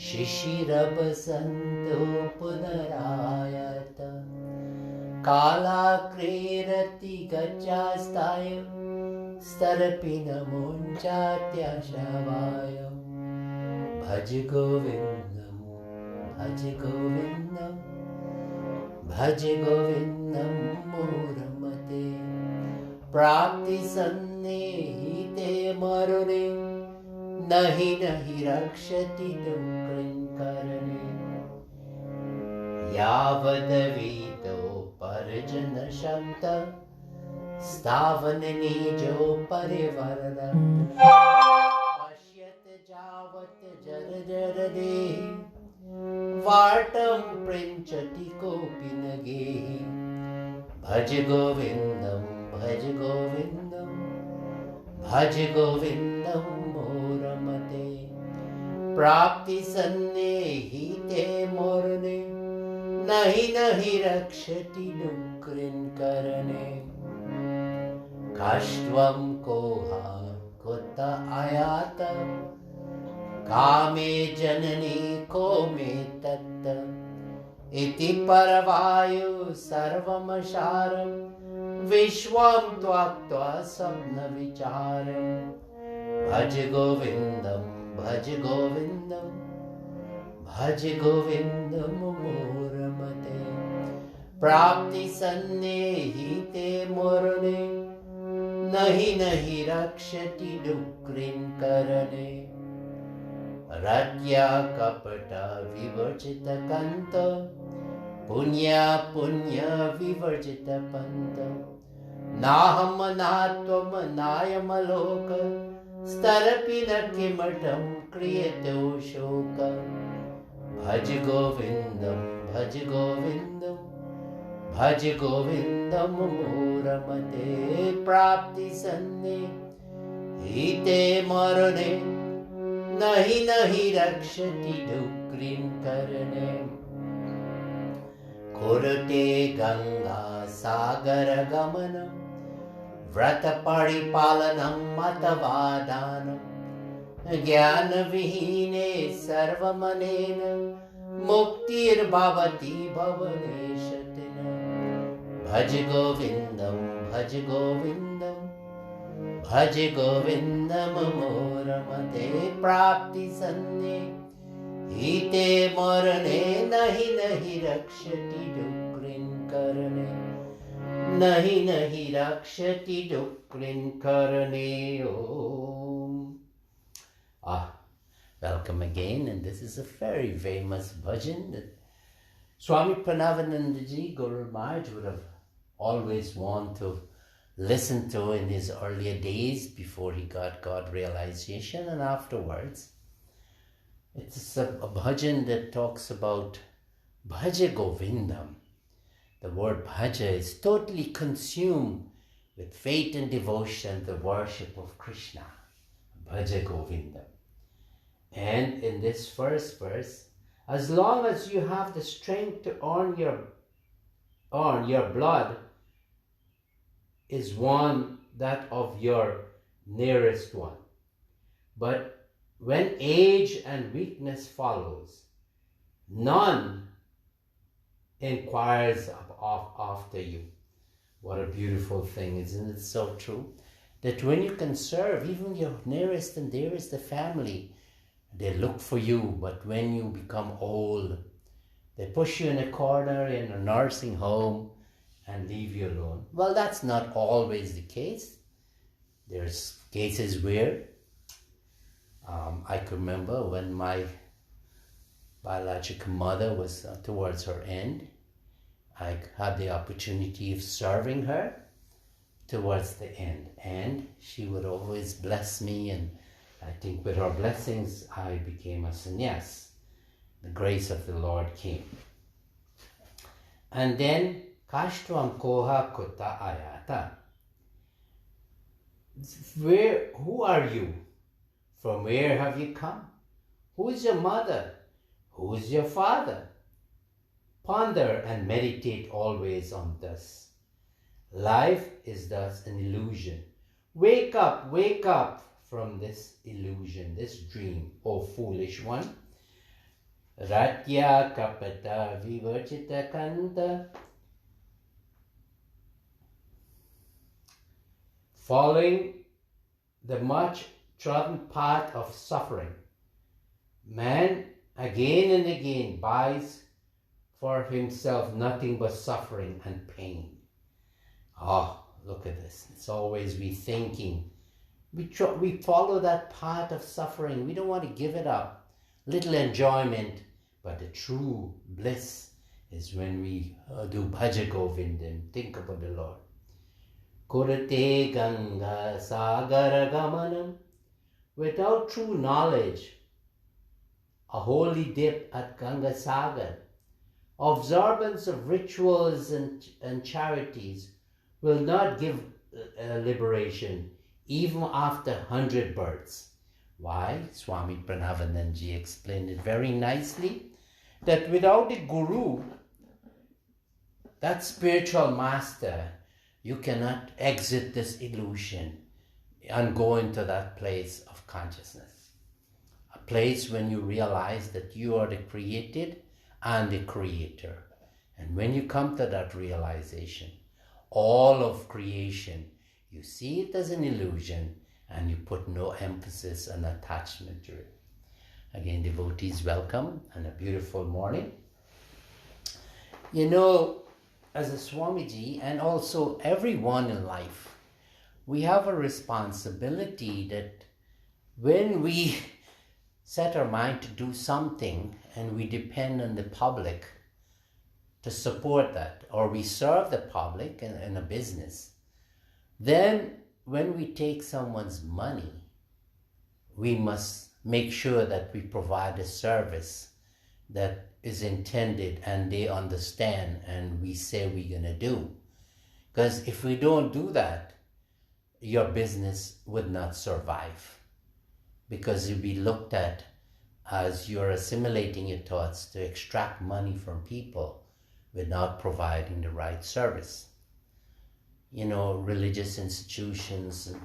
शिशिरवसन्तो पुनरायत कालाक्रीरति गच्छास्ताय स्तरपिनमुञ्चात्यशवाय भज गोविन्दं भज गोविन्दं भज गोविन्दं मूढमते प्राप्ति सन्निहिते मरुने नहि नहि रक्षति दुःखकरणे यावदवीतो परजन शब्द स्थावन निजो परिवरद पश्यत जावत जर जर देहि वाटं पृञ्चति कोऽपि न गेहि भज गोविन्दं भज गोविन्दं भज गोविन्दं मूढमते प्राप्ति सन्निहिते मूर्णे नहि नहि रक्षति दुःखकरणे काष्ठं कोहा कुत आयात कामे जननी को मे तत्त इति परवायु सर्वमसारं विश्वं त्वक्त्वा स्वप्नविचारं भज गोविन्दं भज गोविन्दं भज गोविन्दं मूढमते प्राप्ति सन्निहिते मूर्णे नहि नहि रक्षति दुःखकरणे रज्ञा कपट विवर्जित कंत पुण्य पुण्य विवर्जित पंत नाहम नात्वम नायमलोक स्तरपि न किमठं क्रियते शोक भज गोविन्दं भज गोविन्दं भज गोविन्दं मूढमते प्राप्ति सन्निहिते मरणे नहि नहि रक्षति दुःखकरणे कुरुते गंगा सागर गमनं व्रत परिपालनं अथवा दानं ज्ञान विहीने सर्वमनेन मुक्तिर्भवति भवनेशतेन भज गोविन्दं भज गोविन्दं भज गोविन्दं मूढमते प्राप्ति सन्निहिते मरणे नहि नहि रक्षति दुःखकरणे नहि नहि रक्षति दुःखकरणे Om. Welcome again, and this is a very famous bhajan that Swami Parameshananda ji, Guru Maharaj, would have always wanted to listen to in his earlier days before he got God realization and afterwards. It's a bhajan that talks about Bhaja Govindam. The word Bhaja is totally consumed with faith and devotion, the worship of Krishna. Bhaja Govindam. And in this first verse, as long as you have the strength to earn your blood is one that of your nearest one. But when age and weakness follows, none inquires after you. What a beautiful thing, isn't it so true? That when you can serve even your nearest and dearest, the family, they look for you, but when you become old, they push you in a corner in a nursing home and leave you alone. Well, that's not always the case. There's cases where I can remember when my biological mother was towards her end, I had the opportunity of serving her towards the end, and she would always bless me, and I think with her blessings I became a sannyas. The grace of the Lord came. And then Kashtvam Koha Kutta Ayata. Who are you? From where have you come? Who is your mother? Who is your father? Ponder and meditate always on this. Life is thus an illusion. Wake up from this illusion, this dream, O foolish one. Ratya kapata vivarchita kanta. Following the much trodden path of suffering, man again and again buys for himself nothing but suffering and pain. Oh, look at this. It's always we thinking. We follow that path of suffering. We don't want to give it up. Little enjoyment, but the true bliss is when we do Bhaja Govindam. Think about the Lord. Kurate Ganga Sagara Gamanam. Without true knowledge, a holy dip at Ganga Sagar, observance of rituals and charities will not give liberation even after 100 births. Why? Swami Parameshananda explained it very nicely, that without a guru, that spiritual master, you cannot exit this illusion and go into that place of consciousness. A place when you realize that you are the created and the creator. And when you come to that realization, all of creation, you see it as an illusion and you put no emphasis and attachment to it. Again, devotees, welcome and a beautiful morning. You know, as a Swamiji and also everyone in life, we have a responsibility that when we set our mind to do something and we depend on the public to support that, or we serve the public in a business, then when we take someone's money, we must make sure that we provide a service that is intended and they understand and we say we're going to do. Because if we don't do that, your business would not survive, because you'll be looked at as you're assimilating your thoughts to extract money from people without providing the right service. You know, religious institutions and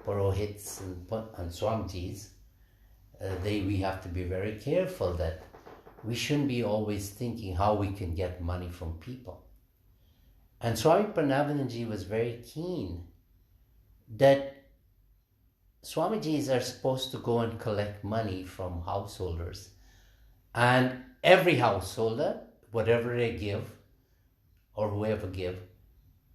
Purohits and Swamijis, we have to be very careful that we shouldn't be always thinking how we can get money from people. And Swami Parameshananda was very keen that Swamijis are supposed to go and collect money from householders, and every householder, whatever they give or whoever give,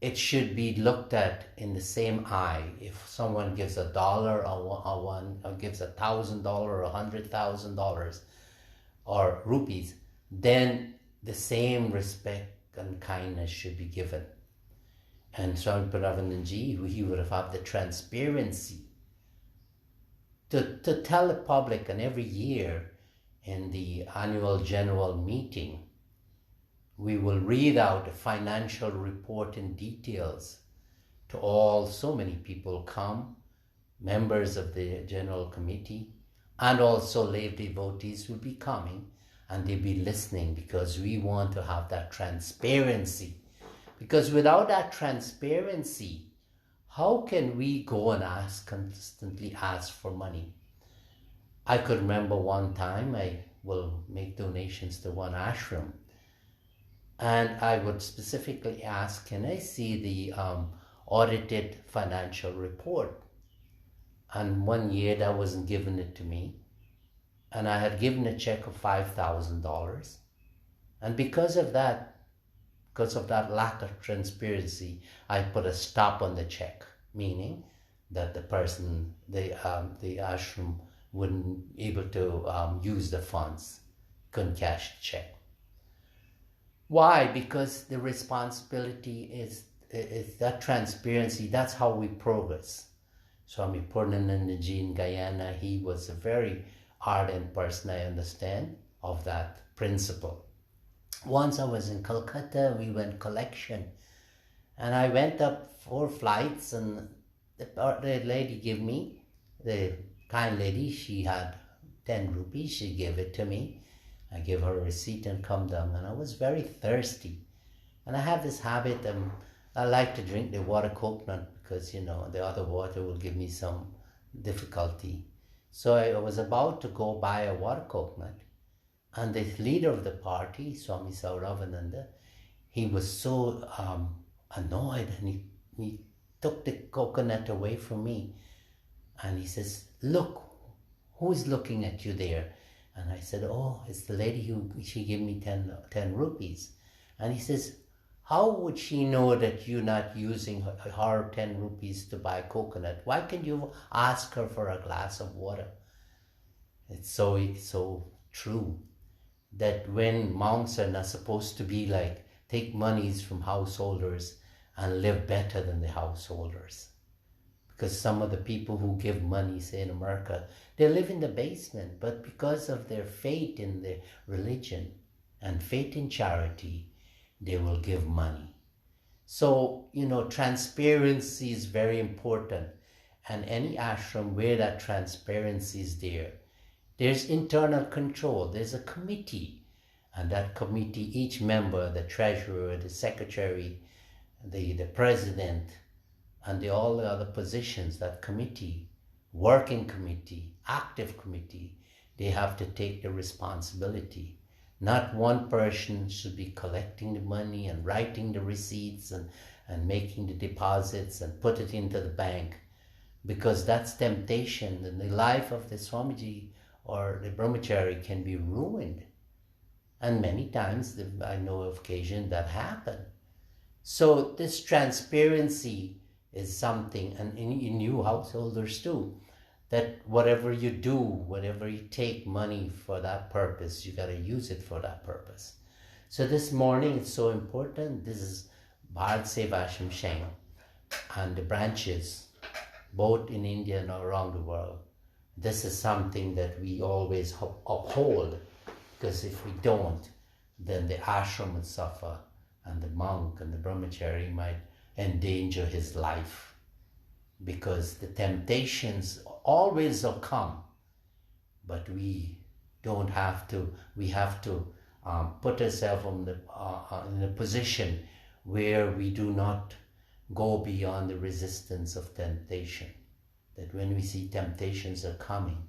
it should be looked at in the same eye. If someone gives $1 or gives $1,000 or $100,000 or rupees, then the same respect and kindness should be given. And Swami Parameshananda, he would have had the transparency to tell the public, and every year in the annual general meeting, we will read out a financial report in details to all. So many people come, members of the general committee, and also lay devotees will be coming, and they'll be listening, because we want to have that transparency. Because without that transparency, how can we go and constantly ask for money? I could remember one time I will make donations to one ashram, and I would specifically ask, can I see the audited financial report? And one year that wasn't given it to me, and I had given a check of $5,000, and because of that lack of transparency, I put a stop on the check, meaning that the person, the ashram, wouldn't able to use the funds, couldn't cash the check. Why? Because the responsibility is that transparency. That's how we progress. Swami Parameshananda in Guyana, he was a very ardent person, I understand, of that principle. Once I was in Calcutta, we went collection, and I went up 4 flights, and the lady gave me, the kind lady, she had 10 rupees, she gave it to me. I gave her a receipt and come down, and I was very thirsty. And I have this habit, I like to drink the water coconut, because, you know, the other water will give me some difficulty. So I was about to go buy a water coconut, and the leader of the party, Swami Parameshananda, he was so annoyed, and he took the coconut away from me, and he says, "Look, who's looking at you there?" And I said, "Oh, it's the lady she gave me 10 rupees. And he says, "How would she know that you're not using her 10 rupees to buy coconut? Why can't you ask her for a glass of water?" It's so true that when monks are not supposed to be like, take monies from householders and live better than the householders. Because some of the people who give money, say in America, they live in the basement, but because of their faith in their religion and faith in charity, they will give money. So, transparency is very important. And any ashram where that transparency is there, there's internal control. There's a committee. And that committee, each member, the treasurer, the secretary, the president, and all the other positions, that committee, working committee, active committee, they have to take the responsibility. Not one person should be collecting the money and writing the receipts and making the deposits and put it into the bank, because that's temptation, and the life of the Swamiji or the brahmachari can be ruined. And many times, I know of occasion that happen. So this transparency is something, and in you householders too, that whatever you do, whatever you take money for that purpose, you got to use it for that purpose. So this morning it's so important. This is BHARAT SEVASHRAM Sheng and the branches, both in India and around the world. This is something that we always uphold, because if we don't, then the ashram will suffer, and the monk and the brahmachari might endanger his life, because the temptations always will come, but we don't have to. We have to put ourselves in a position where we do not go beyond the resistance of temptation. That when we see temptations are coming,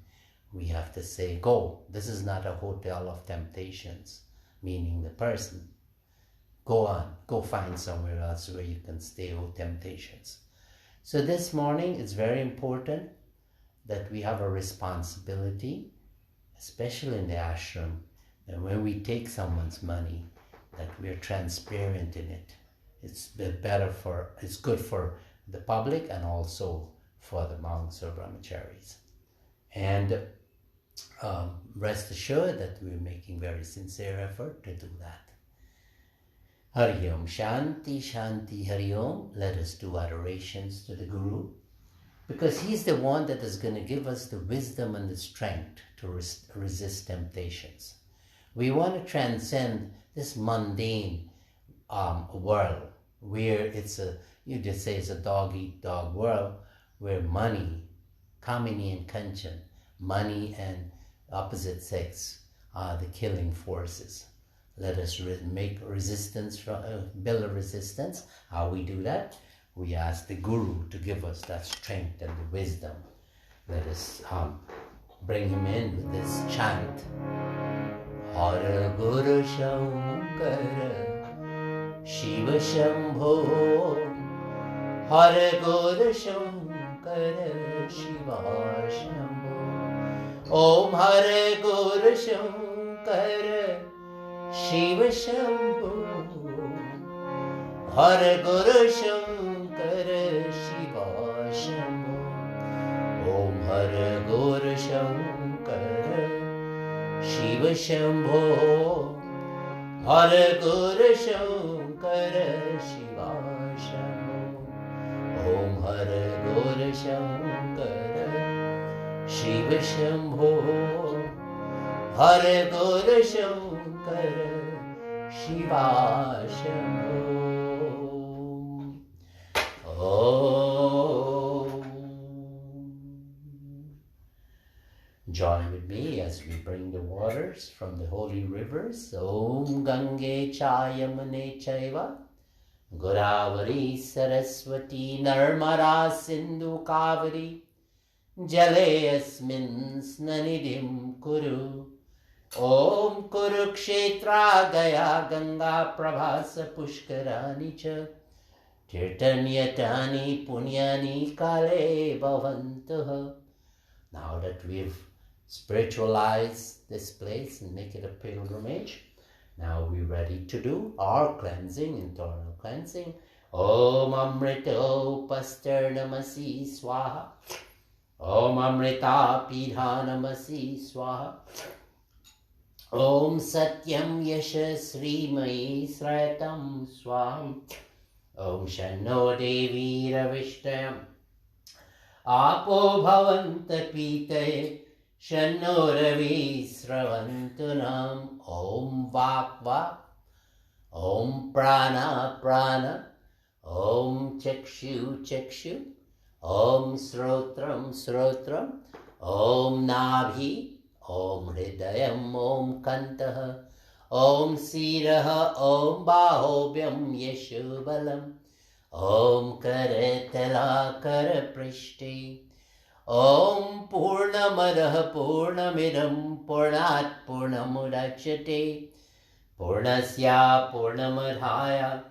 we have to say, "Go. This is not a hotel of temptations," meaning the person. Go on, go find somewhere else where you can stay with temptations. So this morning, it's very important that we have a responsibility, especially in the ashram, that when we take someone's money, that we're transparent in it. It's good for the public and also for the monks or brahmacharis. And rest assured that we're making very sincere effort to do that. Hari Om, Shanti, Shanti, Hari Om. Let us do adorations to the Guru, because he's the one that is going to give us the wisdom and the strength to resist temptations. We want to transcend this mundane world where it's a dog-eat-dog world, where money, kamini and kanchan, money and opposite sex are the killing forces. Let us build a resistance. How we do that? We ask the Guru to give us that strength and the wisdom. Let us bring him in with this chant. Hara Guru Shankara Shiva Shambho, Hara Guru Shankara Shiva Shambho, Om Hara Guru Shankara Shiva Shambho, Hara Guru Shankara Shiva Shambho, Om Hara Guru Shankara Shiva Shambho, Hara Guru Shankara Shiva Shambho, Om Hara Guru Shankara Shiva Shambho, Hara Guru Shankara Shiva Shambho. Om. Join with me as we bring the waters from the holy rivers. Om Gange Chayamane Chaiva Godavari Saraswati Narmada Sindhu Kaveri Jale asmin snanidhim kuru. Om Kurukshetra Gaya Ganga Prabhasa Pushkarani Cha Tirtanyatani Punyani Kale Bhavantuha. Now that we've spiritualized this place and make it a pilgrimage, now we're ready to do our cleansing, internal cleansing. Om Amrito Pasternamasi Swaha. Om Amrita Pidhanamasi Swaha. Om Satyam Yasha Srimayi Srayatam Swam. Om Shanno Devi Ravishtam. Apo Bhavanta Pitaye Shanno Ravi Sravantunam. Om Vak Vak. Om Prana Prana. Om Chakshu Chakshu. Om Srotram Srotram. Om Nabhi. Om Hridayam Om Kantah. Om Siraha Om Bahobhyam Yeshubalam. Om Karatala Karaprishti. Om Purnamadaha Purnamidam Purnat Purnamudachyate. Purnasya Purnamadhaya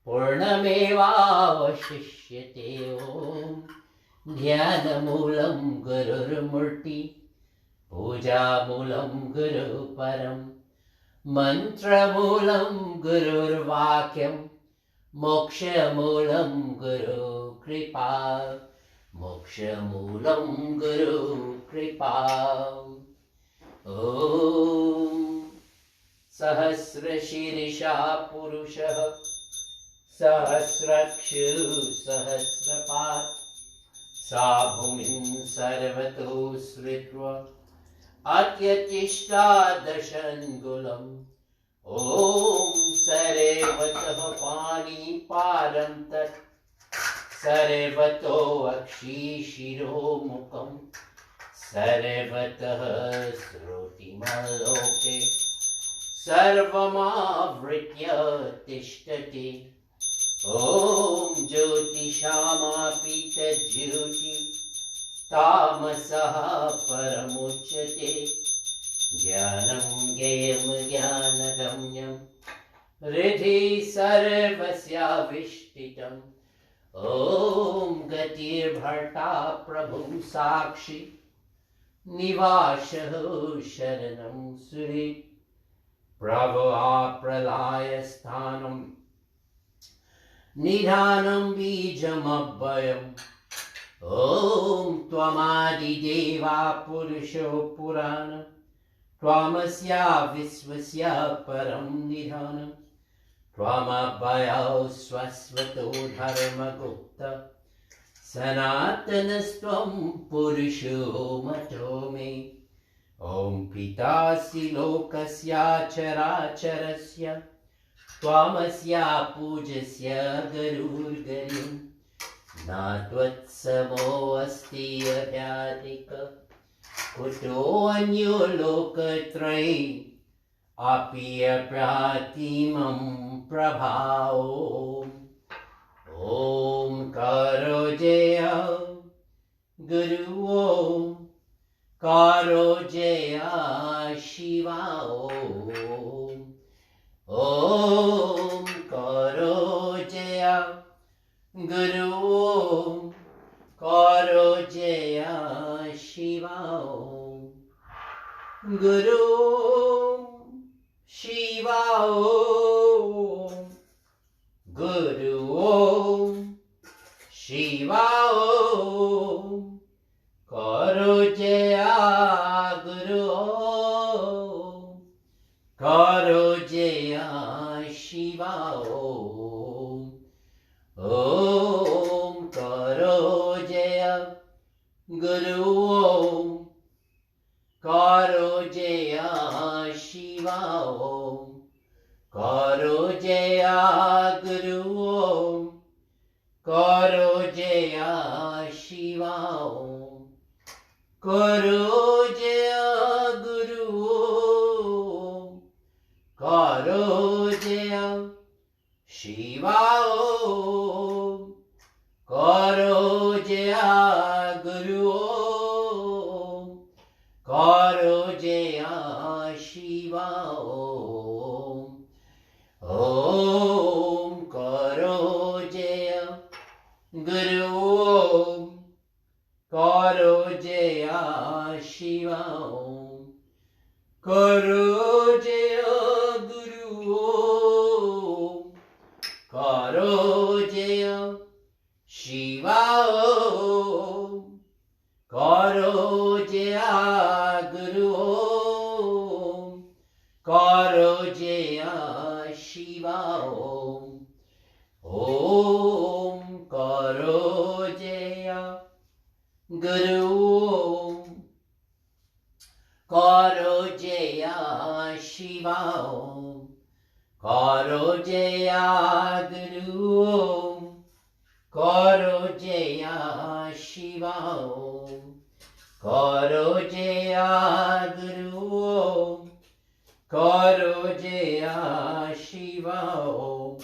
Purnameva Vashishyate. Om Dhyanamoolam Gururmurti. Puja Moolam Guru Param. Mantra Moolam Gurur Vakyam. Moksha Moolam Guru Kripa. Moksha Moolam Guru Kripa. Om Sahasra Shirisha Purusha. Sahasrakshu Sahasrapat. Sabhumin Sarvato Sritva. Atyatishta Dashangulam. Om Sarevatah Pani Parantat. Sarevato Akshi Shiro Mukam. Sarevatah Sroti Maloke. Sarvamavritya Tishtati. Om Jyoti Shama Pita Jyoti. Tamasaha Paramuchyate. Jnanam Gayam Jnanagamyam. Riddhi Sarvasya Vishtitam. Om Gatir Bharta Prabhu Sakshi. Nivashahu Sharanam Surit. Prabhu Pralaya Sthanam. Nidhanam Bijam Abhayam. Om Tvamadi Deva Purusho Purana. Tvamasya Visvasya Param Nidhanam. Tvamabhayau Swasvato Dharma Gupta. Sanatanastvam Purusho Matome. Om Pitasi Lokasya Characharasya. Tvamasya Pujasya Garur Garim. Natvatsamo asti adhyadika. Kuto anyo lokatrayi. Api apratimam prabhao. Om Karo Jaya Guru Om. Karo Jaya Shiva Om. Om Karo Jaya Guru Om. Karo Jaya Shiva Om. Guru Om. Shiva Om. Guru Om. Shiva Om. Karo Jaya Guru Om. Karo Jaya Shiva Om. Om Karo Jaya Guru Om. Karo Jaya Shiva Om. Karo Jaya Guru Om. Karo Jaya Shiva Om. Karo Jaya Guru Om. Karo Jaya Shiva Om. Karo Jaya Guru Om. Shiva Om. Om Karo Jaya Guru Om. Karo Jaya Shiva Om. Karo Jaya Guru Om. Karo Jaya Shiva Om. Karo Jaya Guru Om. Karo Jaya Shiva Om.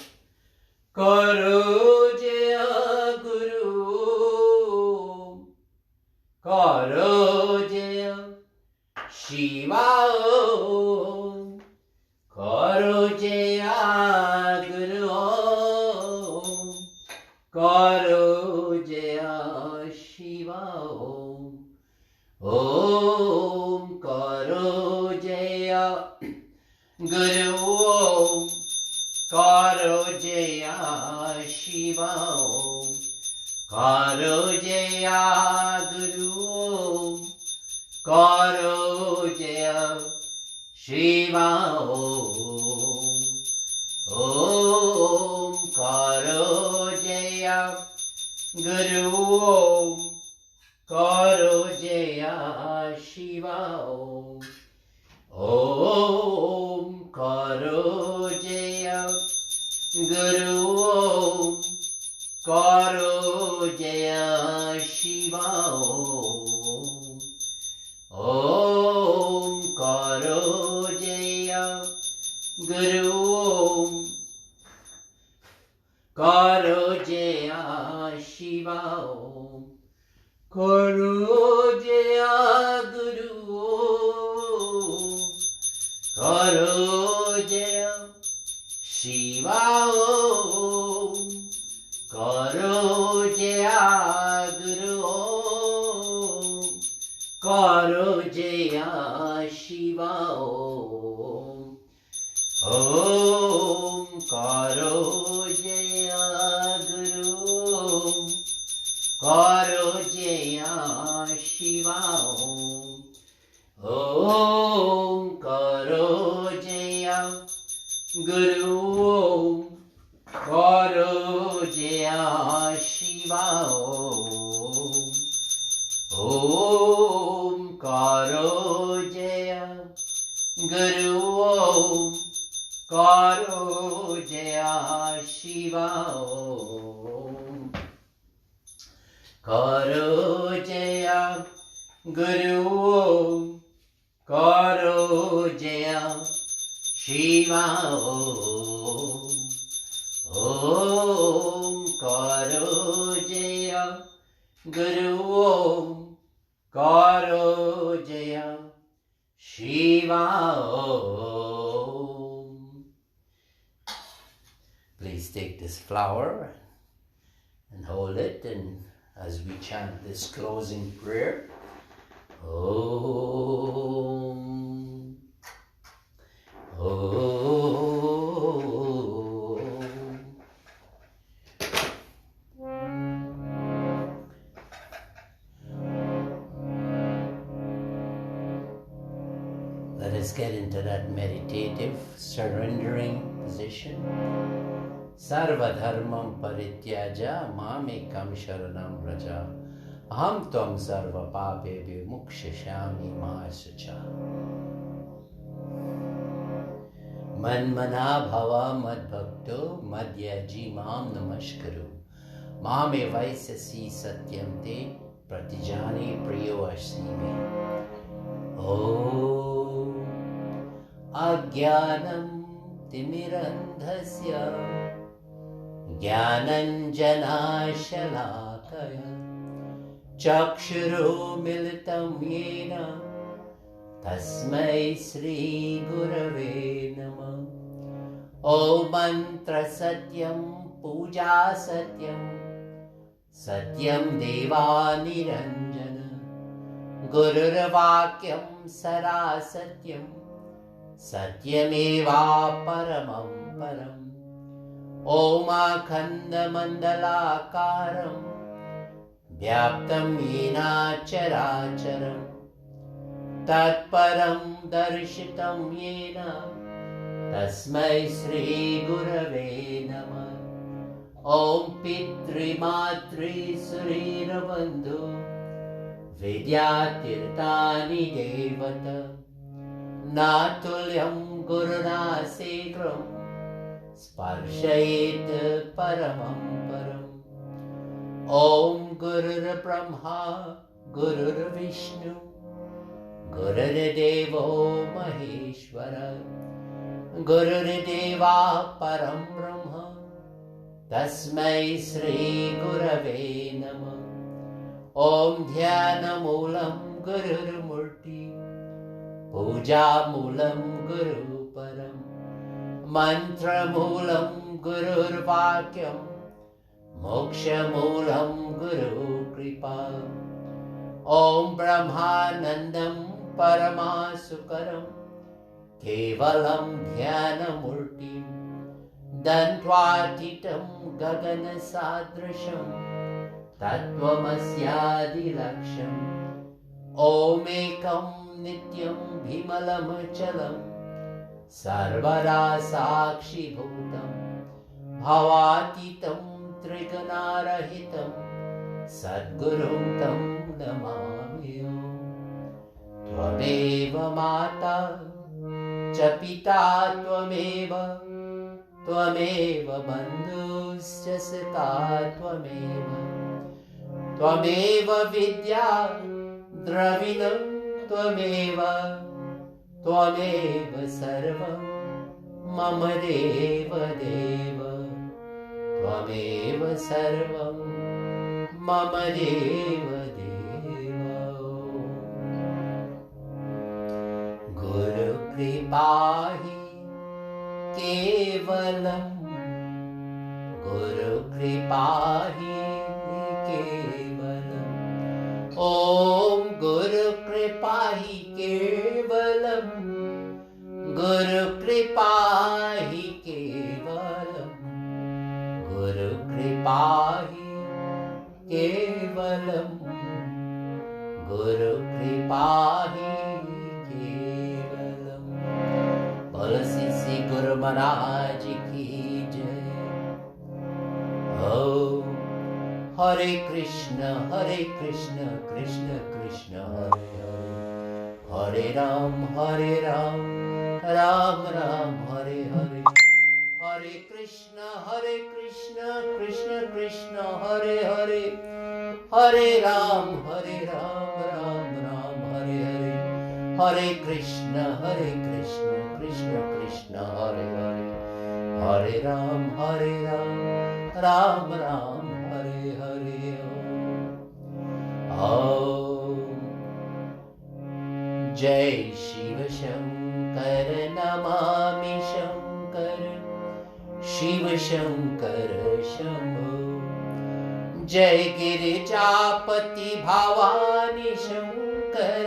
Karo Jaya Guru Om. Karo Jaya Shiva Om. Karo Jaya Guru Om. Karo Jaya Shiva Om. Om Karo Jaya Guru Om. Karo Jaya Shiva Om. Karo Jaya Guru Om. Karo Jaya Shiva Om. Om Karo Jaya Guru Om. Karo Jaya Shiva Om. Om Karo Jaya Guru Om. Karo Jaya Shiva Om. Om Karo Jaya Guru Om. Karo Jaya Shiva Om. Karo Jaya Guru Om. Karo Jaya Shiva Om. Karo Jaya Guru Om. Karo Jaya Shiva Om. Om Karo Jaya Guru Om. Karo Jaya Shiva Om. Om Karo Jaya Guru Om. Karo Jaya Shiva Om. Om Karo Jaya Guru Om. Karo Jaya Shiva Om. Karo Jaya Guru Om. Karo Jaya Shiva Om. Om Karo Jaya Guru Om. Karo Jaya Shiva Om. Please take this flower and hold it, and as we chant this closing prayer, Om. Om. Let us get into that meditative, surrendering position. Sarva dharmam parityaja mamekam sharanam vraja. Aham tvam sarva papebhyo mukshashami ma sucha. Manmana bhava madbhakto madhyaji mam namaskaru. Mame vaisasi satyam te pratijani priyo asmi. Om Ajnanam Timirandhasya Jnananjana Shalakaya Chakshuro Militam Yena Tasmai Shri Gurave Namah. Om Mantra Satyam Puja Satyam Satyam Deva Niranjana Gurur Vakyam Sara Satyam Satyameva Paramam Param. Om Akhanda Mandalakaram Vyaptam Yena Characharam Tatparam Darshitam Yena Tasmai Shri Gurave Namah. Om Pitri Matri Surira Bandhu Vidyatirtani Devata Natulyam Guruna Segram Sparshayet Paramam Param. Om Gurur Brahma Gurur Vishnu Gurur Devo Maheshwara Gurur Deva Param Brahma Tasmai Shri Gurave Namah. Om Dhyana Moolam Gurur Murti Puja Moolam Guru Param Mantra Moolam Gurur Vakyam Moksha Moolam Guru Kripa. Om Brahmanandam Paramasukaram Kevalam Dhyana Murti Dantwatitam Gagana Sadrasham Tattvamasya Laksham. Om Ekam Nityam Bhimalam Chalam Sarvara Sakshi Bhutam Bhavatitam Triganarahitam Sadgurum Tam Namami. Tvameva Mata Chapita Tvameva Tvameva Bandhuscha Saka Tvameva Tvameva Vidya Dravinam Tvameva Tvameva Sarvam Mama Deva Deva Tvameva Sarvam Mama Deva Deva. Guru Kripahi Kevalam Guru Kripahi Kevalam. Om Guru Kripahi Kevalam Guru Kripahi Kevalam Guru Kripahi Kevalam Guru Kripahi Kevalam. Bolo Sisi Guru Maharaj ki jai. Oh, Hare Krishna, Krishna Krishna, Hare Hare, Hare Ram, Ram Ram, Hare Hare. Hare Krishna, Krishna Krishna, Hare Hare, Hare Ram, Ram Ram, Hare Hare. Hare Krishna, Krishna Krishna, Hare Hare, Hare Ram, Ram Ram, Hare Hare. Om Jai Shiva Shankar Namami Shankar Shiva Shankar Shambho. Jai Girijapati Bhavani Shankar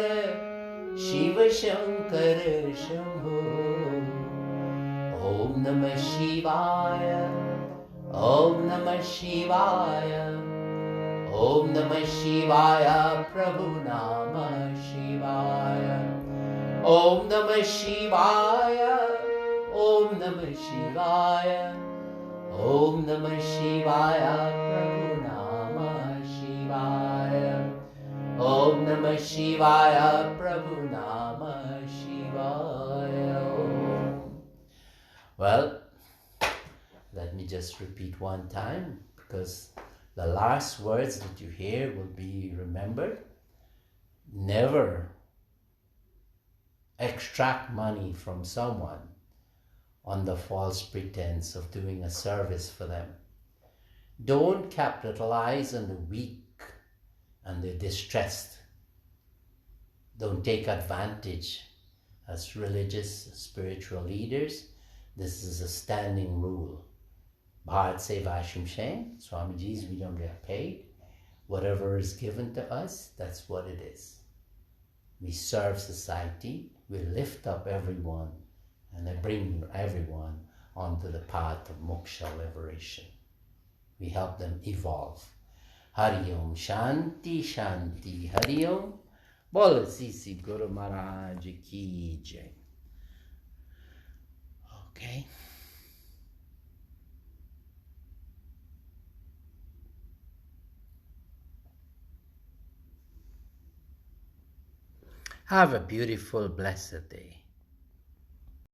Shiva Shankar Shambho. Om Namah Shivaya, Om Namah Shivaya, Om Namah Shivaya, Prabhu Namah Shivaya. Om Namah Shivaya, Om Namah Shivaya, Om Namah Shivaya, Prabhu Namah Shivaya. Om Namah Shivaya, Prabhu Namah Shivaya. Well, let me just repeat one time, because the last words that you hear will be remembered. Never extract money from someone on the false pretense of doing a service for them. Don't capitalize on the weak and the distressed. Don't take advantage. As religious, spiritual leaders, this is a standing rule. BHARAT SEVASHRAM, Swamiji's, we don't get paid. Whatever is given to us, that's what it is. We serve society, we lift up everyone, and I bring everyone onto the path of moksha liberation. We help them evolve. Hari Om, Shanti, Shanti, Hari Om. Bolo Sisi Guru Maharaj ki jai. Okay? Have a beautiful, blessed day.